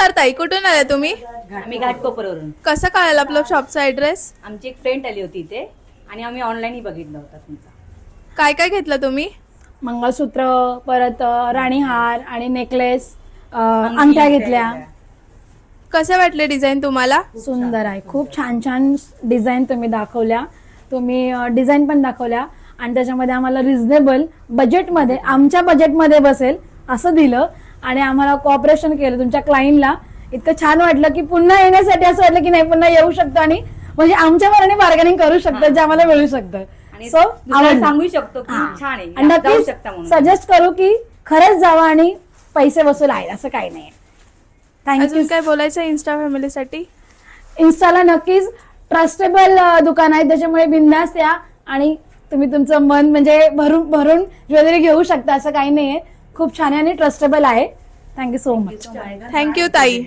नमस्कार ताई, कुठून आल्या तुम्ही? आम्ही घाटकोपरवरून. कसं कळालं आपलं शॉपचा ऍड्रेस? आमची एक फ्रेंड आली होती इथे आणि आम्ही ऑनलाईनही बघितलं होता तुमचा. काय काय घेतलं तुम्ही? मंगळसूत्र, परत राणीहार आणि नेकलेस, अंगठ्या घेतल्या. कसे वाटले डिझाईन तुम्हाला? सुंदर आहे, खूप छान छान डिझाईन तुम्ही दाखवल्या. तुम्ही डिझाईन पण दाखवल्या आणि त्याच्यामध्ये आम्हाला रिझनेबल बजेटमध्ये, आमच्या बजेटमध्ये बसेल असं दिलं आणि आम्हाला कॉपरेशन केलं. तुमच्या क्लायंटला इतकं छान वाटलं की पुन्हा येण्यासाठी असं वाटलं की नाही, पुन्हा येऊ शकतो आणि म्हणजे आमच्या मनाने बार्गेनिंग करू शकतं, जे आम्हाला मिळू शकतं. आणि सो दुसऱ्याला सांगू शकतो की छान आहे, आणि जाऊ नक्कीच शकता म्हणून. सजेस्ट करू की खरंच जावा आणि पैसे वसूल आहे असं काही नाही. थँक्यू. अजून काय बोलायचं इन्स्टा फॅमिलीसाठी? इन्स्टाला नक्कीच ट्रस्टेबल दुकान आहे, त्याच्यामुळे बिंदास या आणि तुम्ही तुमचं मन म्हणजे भरून भरून ज्वेलरी घेऊ शकता, असं काही नाहीये. खूप छान आहे आणि ट्रस्टेबल आहे. Thank you so much. थँक्यू ताई.